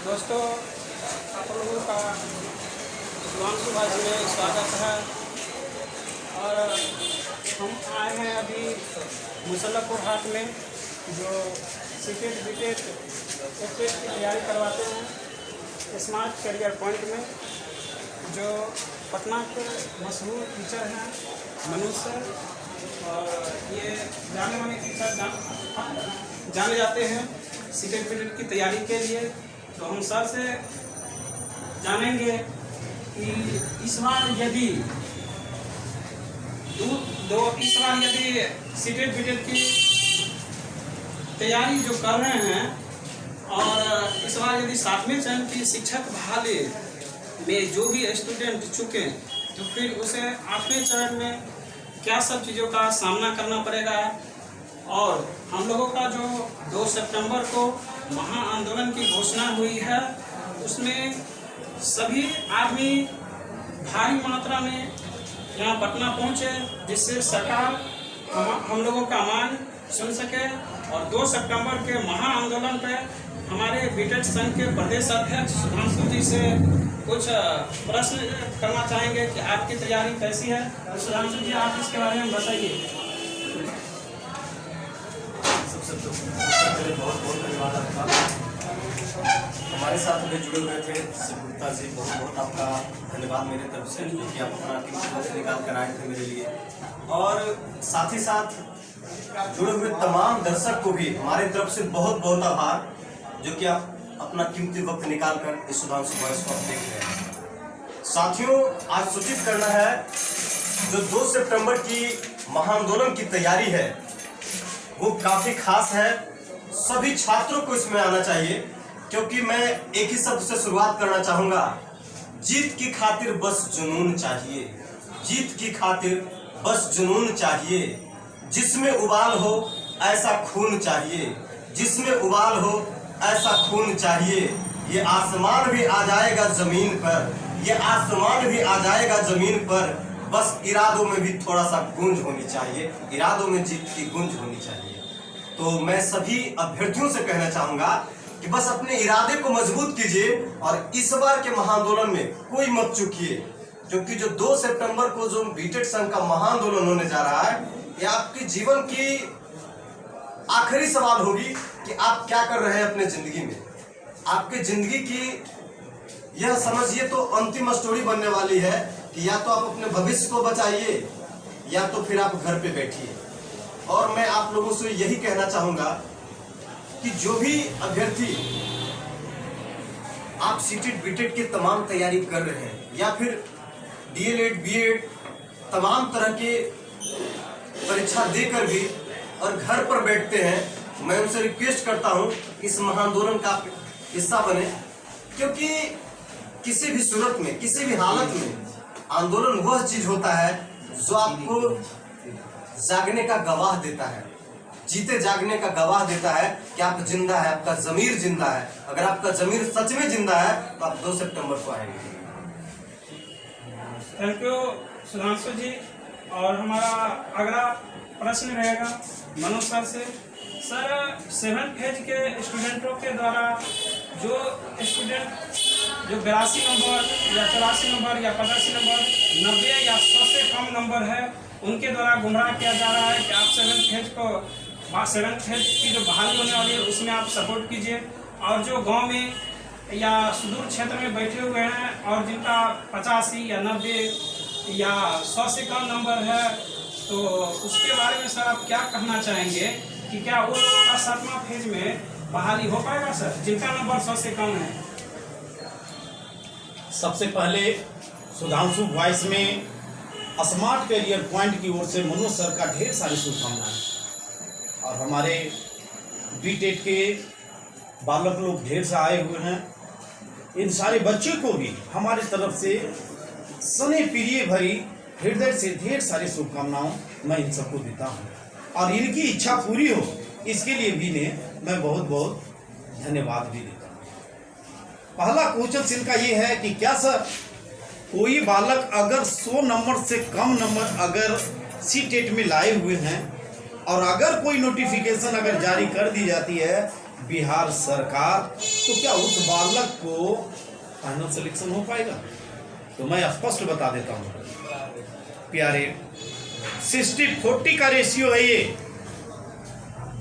दोस्तों, आप लोगों का शुभांशु भाई में स्वागत है। और हम आए हैं अभी मुसल्लपुर हाट में, जो सीटेट बीटेट की तैयारी करवाते हैं स्मार्ट करियर पॉइंट में, जो पटना के मशहूर टीचर हैं मनोज सर। और ये जाने माने टीचर जाने जाते हैं सीटेट बीटेट की तैयारी के लिए। तो हम सर से जानेंगे कि इस बार यदि सीटेट बीटेट की तैयारी जो कर रहे हैं और इस बार यदि 7वें चरण की शिक्षक बहाली में जो भी स्टूडेंट चुके, तो फिर उसे 8वें चरण में क्या सब चीज़ों का सामना करना पड़ेगा। और हम लोगों का जो 2 सितंबर को महाआंदोलन की घोषणा हुई है, उसमें सभी आदमी भारी मात्रा में यहाँ पटना पहुँचे, जिससे सरकार हम लोगों का मांग सुन सके। और 2 सितंबर के महाआंदोलन पे हमारे बीटेट संघ के प्रदेश अध्यक्ष सुधांशु जी से कुछ प्रश्न करना चाहेंगे कि आपकी तैयारी कैसी है। तो सुधांशु जी, आप इसके बारे में बताइए। सबसे पहले बहुत बहुत धन्यवाद आपका। हमारे साथ में जुड़े हुए थे शिव गुप्ता जी, बहुत बहुत आपका धन्यवाद मेरे तरफ से, जो कि आप अपना वक्त निकाल कर आए थे मेरे लिए। और साथ ही साथ जुड़े हुए तमाम दर्शक को भी हमारी तरफ से बहुत बहुत आभार, जो कि आप अपना कीमती वक्त निकाल कर इस सुधांशु वॉइस को देख रहे हैं। साथियों, आज सूचित करना है, जो 2 सितंबर की महाआंदोलन की तैयारी है वो काफी खास है। सभी छात्रों को इसमें आना चाहिए, क्योंकि मैं एक ही शब्द से शुरुआत करना चाहूंगा। जीत की खातिर बस जुनून चाहिए, जीत की खातिर बस जुनून चाहिए। जिसमें उबाल हो ऐसा खून चाहिए, जिसमें उबाल हो ऐसा खून चाहिए। ये आसमान भी आ जाएगा जमीन पर, ये आसमान भी आ जाएगा जमीन पर। बस इरादों में भी थोड़ा सा गूंज होनी चाहिए, इरादों में जीत की गूंज होनी चाहिए। तो मैं सभी अभ्यर्थियों से कहना चाहूंगा कि बस अपने इरादे को मजबूत कीजिए और इस बार के महाआंदोलन में कोई मत चूकिए, क्योंकि जो 2 सितंबर को जो बीटेट संघ का महाआंदोलन होने जा रहा है, ये आपके जीवन की आखिरी सवाल होगी कि आप क्या कर रहे हैं अपने जिंदगी में। आपके जिंदगी की यह समझिए तो अंतिम स्टोरी बनने वाली है कि या तो आप अपने भविष्य को बचाइए या तो फिर आप घर पे बैठिए। और मैं आप लोगों से यही कहना चाहूंगा कि जो भी अभ्यर्थी आप सीटेट बीटेट की तमाम तैयारी कर रहे हैं या फिर डीएलएड बीएड तमाम तरह के परीक्षा देकर भी और घर पर बैठते हैं, मैं उनसे रिक्वेस्ट करता हूं इस महाआंदोलन का हिस्सा बने, क्योंकि किसी भी सूरत में, किसी भी हालत में आंदोलन वह चीज होता है जो आपको जागने का गवाह देता है, जीते जागने का गवाह देता है कि आप जिंदा है, आपका जमीर जिंदा है। अगर आपका जमीर सच में जिंदा है तो आप 2 सितंबर को आएंगे। थैंक यू सुधांशु जी। और हमारा अगला प्रश्न रहेगा मनोज सर से। सर, 7th फेज के स्टूडेंटों के द्वारा जो स्टूडेंट जो 82 नंबर या 84 नंबर या 85 नंबर 90 या 100 से कम नंबर है, उनके द्वारा गुमराह किया जा रहा है कि आप 7th फेज की जो बहाली होने वाली है उसमें आप सपोर्ट कीजिए। और जो गांव में या सुदूर क्षेत्र में बैठे हुए हैं और जिनका 85 या 90 या 100 से कम नंबर है, तो उसके बारे में सर आप क्या कहना चाहेंगे कि क्या वो लोगों का 7वां फेज में बहाली हो पाएगा सर, जिनका नंबर 100 से कम है? सबसे पहले सुधांशु वॉइस में स्मार्ट करियर पॉइंट की ओर से मनोज सर का ढेर सारी शुभकामनाएं। और हमारे बीटेट के बालक लोग ढेर से आए हुए हैं, इन सारे बच्चों को भी हमारी तरफ से स्नेह प्रिय भरी हृदय से ढेर सारी शुभकामनाओं मैं इन सबको देता हूँ। और इनकी इच्छा पूरी हो, इसके लिए भी मैं बहुत बहुत धन्यवाद भी देता हूँ। पहला क्वेश्चन इनका ये है कि क्या सर कोई बालक अगर 100 नंबर से कम नंबर अगर सीटेट में लाए हुए हैं और अगर कोई नोटिफिकेशन अगर जारी कर दी जाती है बिहार सरकार तो क्या उस बालक को फाइनल सिलेक्शन हो पाएगा? तो मैं स्पष्ट बता देता हूँ प्यारे, 60-40 का रेशियो है ये।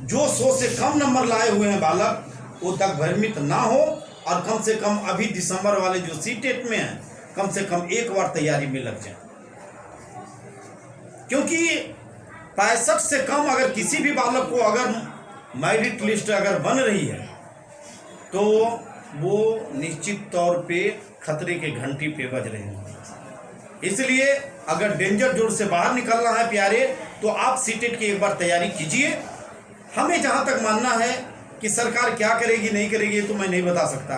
जो 100 से कम नंबर लाए हुए हैं बालक, वो तक भ्रमित ना हो, और कम से कम अभी दिसंबर वाले जो सीटेट में है, कम से कम एक बार तैयारी में लग जाए। क्योंकि 65 से कम अगर किसी भी बालक को अगर मेरिट लिस्ट अगर बन रही है, तो वो निश्चित तौर पे खतरे के घंटी पे बज रहे हैं। इसलिए अगर डेंजर जोन से बाहर निकलना है प्यारे, तो आप सीटेट की एक बार तैयारी कीजिए। हमें जहाँ तक मानना है कि सरकार क्या करेगी नहीं करेगी, तो मैं नहीं बता सकता,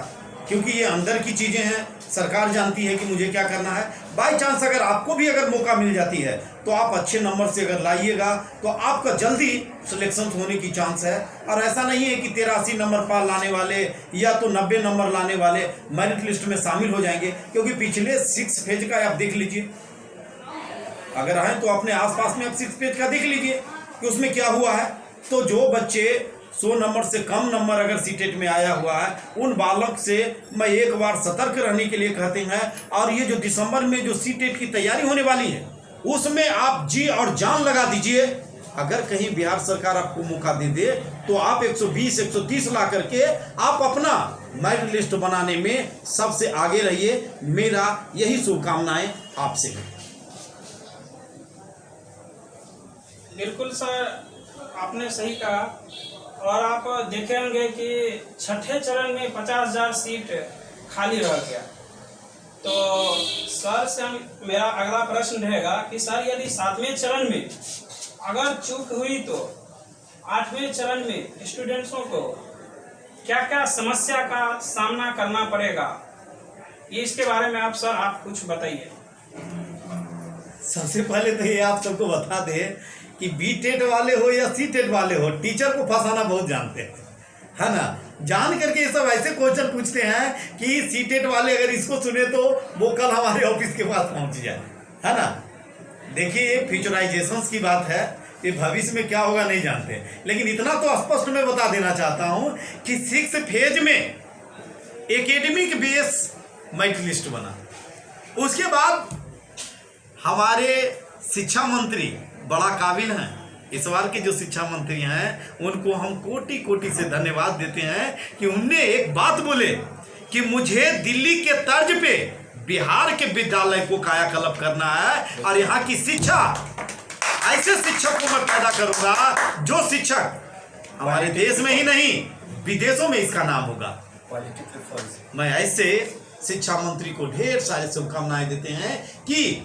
क्योंकि ये अंदर की चीज़ें हैं। सरकार जानती है कि मुझे क्या करना है। बाई चांस अगर आपको भी अगर मौका मिल जाती है, तो आप अच्छे नंबर से अगर लाइएगा, तो आपका जल्दी सिलेक्शन होने की चांस है। और ऐसा नहीं है कि 83 नंबर पार लाने वाले या तो 90 नंबर लाने वाले मेरिट लिस्ट में शामिल हो जाएंगे, क्योंकि पिछले 6 फेज का आप देख लीजिए। अगर आए तो अपने आसपास में आप 6 फेज का देख लीजिए कि उसमें क्या हुआ है। तो जो बच्चे 100 नंबर से कम नंबर अगर सीटेट में आया हुआ है, उन बालक से मैं एक बार सतर्क रहने के लिए कहते हैं। और ये जो दिसंबर में जो सीटेट की तैयारी होने वाली है, उसमें आप जी और जान लगा दीजिए। अगर कहीं बिहार सरकार आपको मौका दे दे, तो आप 120-130 ला करके आप अपना मेरिट लिस्ट बनाने में सबसे आगे रहिए। मेरा यही शुभकामनाएं आपसे है। बिल्कुल सर, आपने सही कहा। और आप देखेंगे कि छठे चरण में 50,000 सीट खाली रह गया। तो सर से मेरा अगला प्रश्न रहेगा कि सर, यदि 7वें चरण में अगर चूक हुई, तो 8वें चरण में स्टूडेंट्सों को क्या क्या समस्या का सामना करना पड़ेगा, ये इसके बारे में आप कुछ बताइए। सबसे पहले तो ये आप सबको बता दें कि बीटेट वाले हो या सीटेट वाले हो, टीचर को फंसाना बहुत जानते हैं, है ना। जान करके ये सब ऐसे क्वेश्चन पूछते हैं कि सीटेट वाले अगर इसको सुने तो वो कल हमारे ऑफिस के पास पहुंच जाए, है ना। देखिए, ये फ्यूचराइजेशन की बात है, ये भविष्य में क्या होगा नहीं जानते। लेकिन इतना तो स्पष्ट मैं बता देना चाहता हूं कि 6 फेज में एकेडमिक बेस मेरिट लिस्ट बना। उसके बाद हमारे शिक्षा मंत्री बड़ा काबिल हैं। इस बार के जो शिक्षा मंत्री हैं, उनको हम कोटि कोटि से धन्यवाद देते हैं कि उनने एक बात बोले कि मुझे दिल्ली के तर्ज पे बिहार के विद्यालय को कायाकल्प करना है, और यहाँ की शिक्षा, ऐसे शिक्षक को मैं पैदा करूंगा जो शिक्षक हमारे देश में ही नहीं, विदेशों में इसका नाम होगा। मैं ऐसे शिक्षा मंत्री को ढेर सारे शुभकामनाएं देते हैं कि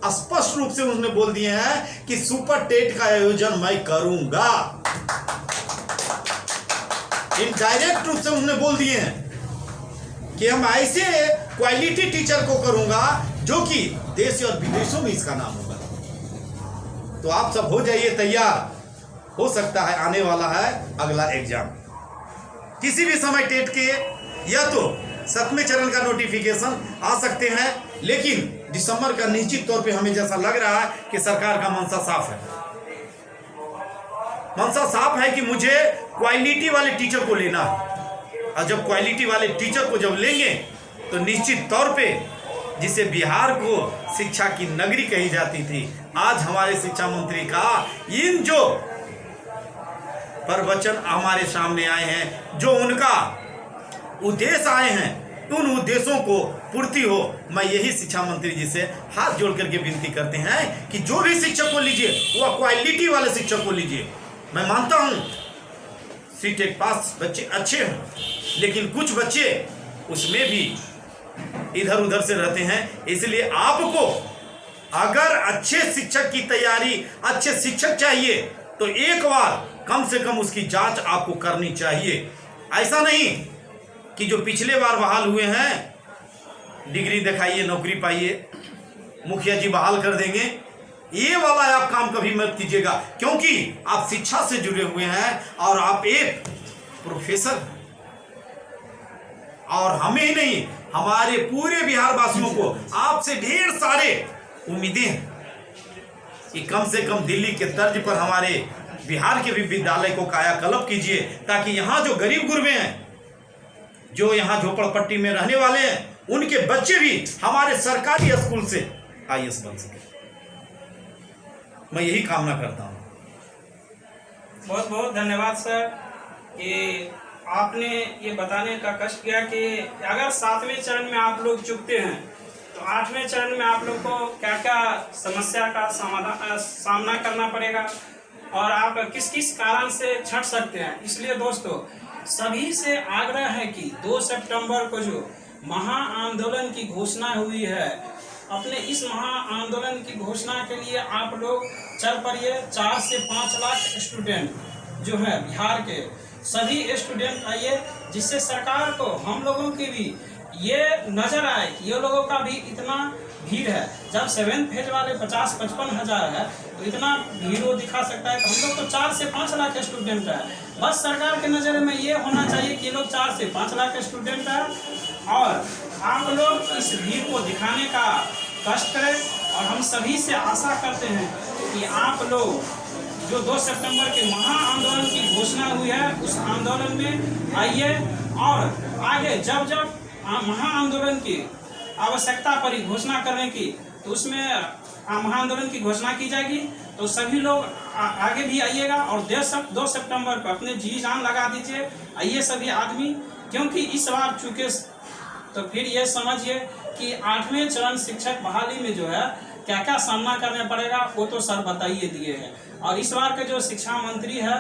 स्पष्ट रूप से उन्होंने बोल दिए हैं कि सुपर टेट का आयोजन मैं करूंगा। इनडायरेक्ट रूप से उन्होंने बोल दिए हैं कि हम ऐसे क्वालिटी टीचर को करूंगा जो कि देश और विदेशों में इसका नाम होगा। तो आप सब हो जाइए तैयार, हो सकता है आने वाला है अगला एग्जाम। किसी भी समय टेट के या तो 7वें चरण का नोटिफिकेशन आ सकते हैं, लेकिन दिसंबर का निश्चित तौर पे हमें जैसा लग रहा है कि सरकार का मंशा साफ है। मंशा साफ है कि मुझे क्वालिटी वाले टीचर को लेना है, और जब क्वालिटी वाले टीचर को जब लेंगे, तो निश्चित तौर पे जिसे बिहार को शिक्षा की नगरी कही जाती थी, आज हमारे शिक्षा मंत्री का इन जो प्रवचन हमारे सामने आए हैं, जो उनका उद्देश्य आए हैं, उन उद्देश्यों को पूर्ति हो। मैं यही शिक्षा मंत्री जी से हाथ जोड़ करके विनती करते हैं कि जो भी शिक्षक को लीजिए, वह क्वालिटी वाले शिक्षक को लीजिए। मैं मानता हूं सीटेट पास बच्चे अच्छे हैं, लेकिन कुछ बच्चे उसमें भी इधर उधर से रहते हैं। इसलिए आपको अगर अच्छे शिक्षक की तैयारी, अच्छे शिक्षक चाहिए, तो एक बार कम से कम उसकी जांच आपको करनी चाहिए। ऐसा नहीं कि जो पिछले बार बहाल हुए हैं, डिग्री दिखाइए नौकरी पाइए, मुखिया जी बहाल कर देंगे, ये वाला आप काम कभी मत कीजिएगा, क्योंकि आप शिक्षा से जुड़े हुए हैं और आप एक प्रोफेसर, और हमें ही नहीं, हमारे पूरे बिहार वासियों को आपसे ढेर सारे उम्मीदें हैं कि कम से कम दिल्ली के तर्ज पर हमारे बिहार के भी विद्यालय को कायाकल्प कीजिए, ताकि यहाँ जो गरीब गुरबे हैं जो यहाँ झोपड़पट्टी में रहने वाले हैं उनके बच्चे भी हमारे सरकारी स्कूल से IAS बन सके। मैं यही कामना करता हूँ। बहुत बहुत धन्यवाद सर कि आपने ये बताने का कष्ट किया कि अगर 7वें चरण में आप लोग चुकते हैं तो 8वें चरण में आप लोग को क्या क्या समस्या का सामना करना पड़ेगा और आप किस किस कारण से छट सकते हैं। इसलिए दोस्तों सभी से आग्रह है कि 2 सितंबर को जो महा आंदोलन की घोषणा हुई है, अपने इस महा आंदोलन की घोषणा के लिए आप लोग चल पड़िए। 4 से 5 लाख स्टूडेंट जो है बिहार के सभी स्टूडेंट आइए, जिससे सरकार को हम लोगों की भी ये नजर आए कि ये लोगों का भी इतना भीड़ है। जब 7th फेज वाले 50-55 हज़ार है तो इतना भीड़ वो दिखा सकता है। तो हम लोग तो 4 से 5 लाख स्टूडेंट है। बस सरकार के नज़र में ये होना चाहिए कि ये लोग 4 से 5 लाख स्टूडेंट है और आप लोग इस भीड़ को दिखाने का कष्ट करें। और हम सभी से आशा करते हैं कि आप लोग जो 2 सितंबर के महा आंदोलन की घोषणा हुई है उस आंदोलन में आइए और आगे जब जब महा आंदोलन की आवश्यकता पड़ी घोषणा करने की तो उसमें महा आंदोलन की घोषणा की जाएगी। तो सभी लोग आगे भी आइएगा और 2 सितंबर को अपने जी जान लगा दीजिए। आइए सभी आदमी, क्योंकि इस बार चूंकि तो फिर ये समझिए कि 8वें चरण शिक्षक बहाली में जो है क्या क्या सामना करना पड़ेगा वो तो सर बताइए दिए हैं। और इस बार के जो शिक्षा मंत्री है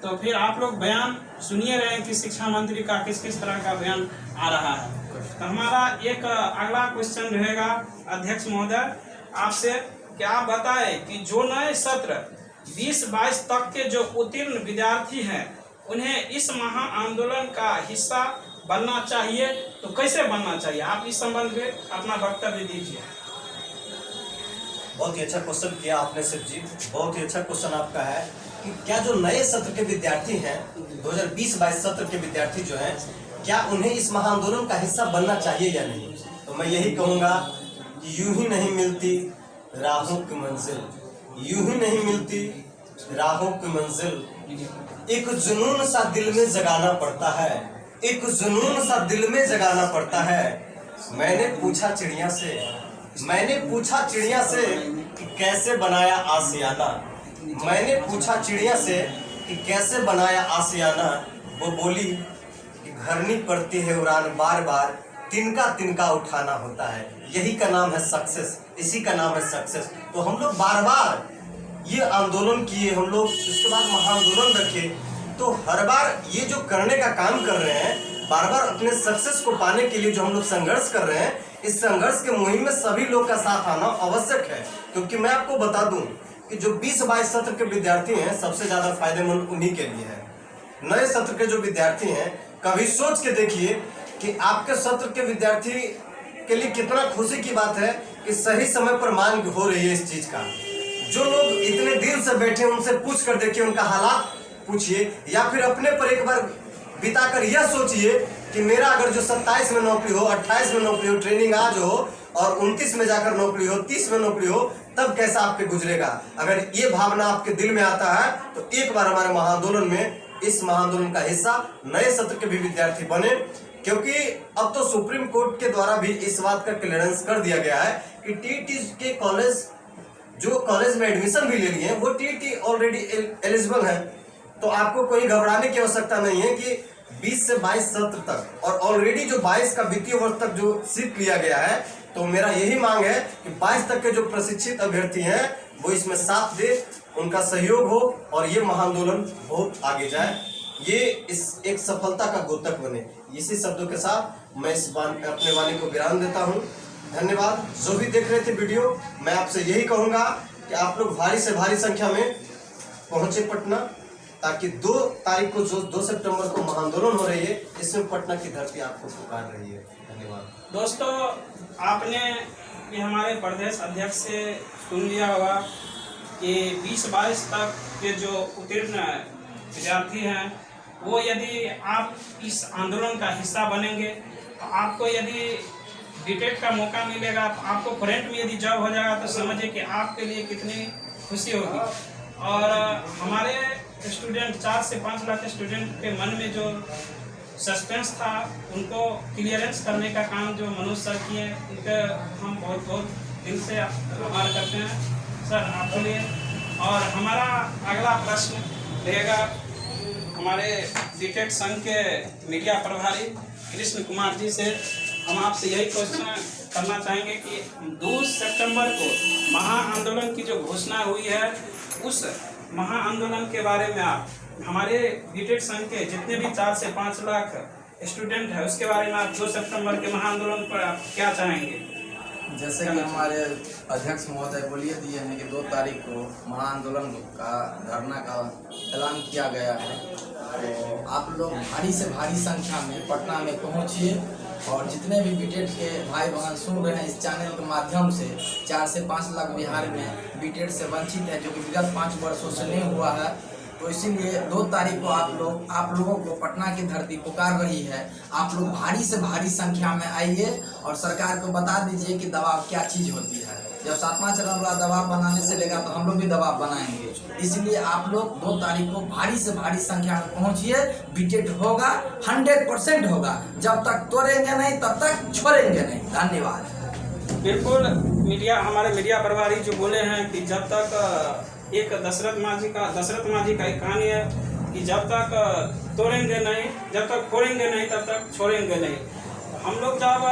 तो फिर आप लोग बयान सुनिए रहे हैं कि शिक्षा मंत्री का किस किस तरह का बयान आ रहा है। तो हमारा एक अगला क्वेश्चन रहेगा अध्यक्ष महोदय आपसे कि आप बताएं कि जो नए सत्र 2022 तक के जो उत्तीर्ण विद्यार्थी हैं उन्हें इस महा आंदोलन का हिस्सा बनना चाहिए तो कैसे बनना चाहिए, आप इस संबंध में अपना वक्तव्य दीजिए। बहुत ही अच्छा क्वेश्चन किया आपने शिव जी। बहुत ही अच्छा क्वेश्चन आपका है कि क्या जो नए सत्र के विद्यार्थी हैं 2020-22 सत्र के विद्यार्थी जो हैं क्या उन्हें इस महाआंदोलन का हिस्सा बनना चाहिए या नहीं। तो मैं यही कहूँगा कि यूं ही नहीं मिलती राहों की मंजिल, यूं ही नहीं मिलती राहों की मंजिल। एक जुनून सा दिल में जगाना पड़ता है, एक जुनून सा दिल में जगाना पड़ता है। मैंने पूछा चिड़िया से, मैंने पूछा चिड़िया से कि कैसे बनाया आशियाना। मैंने पूछा चिड़िया से कि कैसे बनाया आशियाना। वो बोली कि भरनी पड़ती है उड़ान बार बार, तिनका तिनका उठाना होता है। यही का नाम है सक्सेस, इसी का नाम है सक्सेस। तो हम लोग बार बार ये आंदोलन किए, हम लोग उसके बाद महाआंदोलन रखे। तो हर बार ये जो करने का काम कर रहे हैं, बार बार अपने सक्सेस को पाने के लिए जो हम लोग संघर्ष कर रहे हैं, इस संघर्ष के मुहिम में सभी लोग का साथ आना आवश्यक है। क्योंकि मैं आपको बता दूं कि जो 20-22 सत्र के विद्यार्थी हैं सबसे ज्यादा फायदेमंद उन्हीं के लिए है। नए सत्र के जो विद्यार्थी हैं कभी सोच के देखिए कि आपके सत्र के विद्यार्थी के लिए कितना खुशी की बात है कि सही समय पर मांग हो रही है इस चीज का। जो लोग इतने दिन से बैठे उनसे पूछ कर देखिए, उनका हालात पूछिए, या फिर अपने पर एक बार बिताकर यह सोचिए कि मेरा अगर जो 27 में नौकरी हो, 28 में नौकरी हो, ट्रेनिंग आज हो और 29 में जाकर नौकरी हो, 30 में नौकरी हो, तब कैसा आपके गुजरेगा। अगर ये भावना आपके दिल में आता है तो एक बार हमारे महाआंदोलन में, इस महाआंदोलन का हिस्सा नए सत्र के भी विद्यार्थी बने। क्योंकि अब तो सुप्रीम कोर्ट के द्वारा भी इस बात का क्लियरेंस कर दिया गया है कि टीटी के कॉलेज जो कॉलेज में एडमिशन भी ले लिए वो टीटी ऑलरेडी एलिजिबल है। तो आपको कोई घबराने की आवश्यकता नहीं है कि 20 से 22 सत्र तक और ऑलरेडी जो 22 का वित्तीय वर्ष तक जो सीट लिया गया है, तो मेरा यही मांग है कि 22 तक के जो प्रशिक्षित अभ्यर्थी हैं वो इसमें साथ दे, उनका सहयोग हो और ये महाआंदोलन बहुत आगे जाए, ये इस एक सफलता का द्योतक बने। इसी शब्दों के साथ मैं अपने वाणी को विराम देता हूँ। धन्यवाद। जो भी देख रहे थे वीडियो, मैं आपसे यही कहूँगा कि आप लोग भारी से भारी संख्या में पहुँचे पटना, ताकि 2 तारीख को जो 2 सितंबर को महाआंदोलन हो रही है, इसमें पटना की धरती आपको पुकार रही है। धन्यवाद। दोस्तों, आपने भी हमारे प्रदेश अध्यक्ष से सुन लिया होगा कि 20-22 तक के जो उत्तीर्ण विद्यार्थी हैं वो यदि आप इस आंदोलन का हिस्सा बनेंगे तो आपको यदि बीटेक का मौका मिलेगा, आपको करंट में यदि जॉब हो जाएगा तो समझिए कि आपके लिए कितनी खुशी होगी। और हमारे स्टूडेंट 4 से 5 लाख स्टूडेंट के मन में जो सस्पेंस था उनको क्लियरेंस करने का काम जो मनोज सर किए, उनके हम बहुत बहुत दिल से आभार करते हैं सर आपके लिए। और हमारा अगला प्रश्न रहेगा हमारे बीटेक संघ के मीडिया प्रभारी कृष्ण कुमार जी से। हम आपसे यही क्वेश्चन करना चाहेंगे कि 2 सितंबर को महाआंदोलन की जो घोषणा हुई है, उस महाआंदोलन के बारे में आप हमारे बीटेक संघ के जितने भी 4 से 5 लाख स्टूडेंट है उसके बारे में आप 2 सितंबर के महाआंदोलन पर आप क्या चाहेंगे? जैसे कि हमारे अध्यक्ष महोदय बोलिए दिए हैं कि 2 तारीख को महाआंदोलन का धरना का ऐलान किया गया है, तो आप लोग भारी से भारी संख्या में पटना में पहुंचिए और जितने भी बीटेड के भाई बहन सुन रहे हैं इस चैनल के माध्यम से, 4 से 5 लाख बिहार में बीटेड से वंचित है जो कि विगत 5 वर्षों से नहीं हुआ है। तो इसीलिए 2 तारीख को आप लोगों को पटना की धरती पुकार रही है। आप लोग भारी से भारी संख्या में आइए और सरकार को बता दीजिए कि दबाव क्या चीज़ होती है। जब 7वां चरण वाला दबाव बनाने से लेगा तो हम लोग भी दबाव बनाएंगे। इसलिए आप लोग 2 तारीख को भारी से भारी संख्या में पहुंचिए। बीटेड होगा, 100% होगा। जब तक तोड़ेंगे नहीं तब तक छोड़ेंगे नहीं। धन्यवाद। बिल्कुल, हमारे मीडिया प्रभारी जो बोले हैं कि जब तक एक दशरथ मांझी का एक कहानी है कि जब तक तोड़ेंगे नहीं, जब तक फोड़ेंगे नहीं तब तक छोड़ेंगे नहीं। हम लोग जब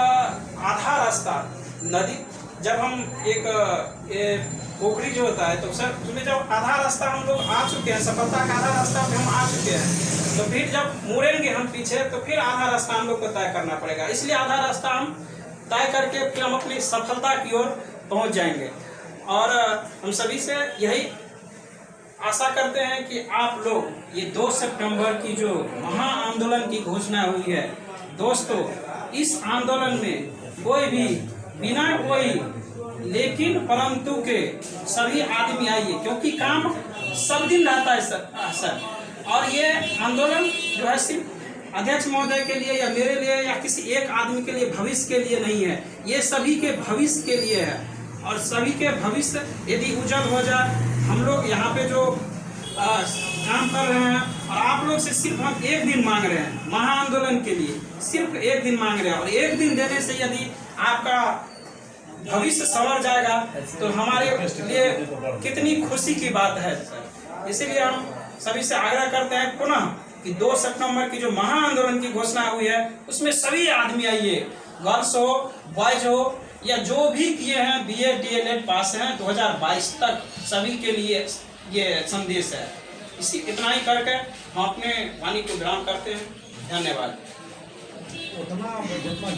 आधा रास्ता नदी, जब हम एक पोखरी जो होता है तो सर तुम्हें जब आधा रास्ता हम लोग आ चुके हैं, सफलता का आधा रास्ता हम आ चुके हैं, तो फिर जब मुड़ेंगे हम पीछे तो फिर आधा रास्ता हम लोग को तय करना पड़ेगा। इसलिए आधा रास्ता हम तय करके फिर हम अपनी सफलता की ओर पहुंच जाएंगे। और हम सभी से यही आशा करते हैं कि आप लोग ये 2 सितंबर की जो महाआंदोलन की घोषणा हुई है, दोस्तों इस आंदोलन में कोई भी बिना कोई लेकिन परंतु के सभी आदमी आइए, क्योंकि काम सब दिन रहता है सर। और ये आंदोलन जो है सिर्फ अध्यक्ष महोदय के लिए या मेरे लिए या किसी एक आदमी के लिए भविष्य के लिए नहीं है, ये सभी के भविष्य के लिए है। और सभी के भविष्य यदि उज्जवल हो जाए, हम लोग यहाँ पे जो काम कर रहे हैं और आप लोग से सिर्फ हम 1 दिन मांग रहे हैं महाआंदोलन के लिए, सिर्फ 1 दिन मांग रहे हैं। और 1 दिन देने से यदि आपका भविष्य संवर जाएगा तो हमारे लिए कितनी खुशी की बात है सर। इसीलिए हम सभी से आग्रह करते हैं पुनः कि 2 सितंबर की जो महाआंदोलन की घोषणा हुई है उसमें सभी आदमी आइए, गर्ल्स हो, बॉयज हो या जो भी किए हैं BA DLED पास हैं 2022 तक, सभी के लिए ये संदेश है। इतना ही करके हम अपने वाणी को विराम करते हैं। धन्यवाद।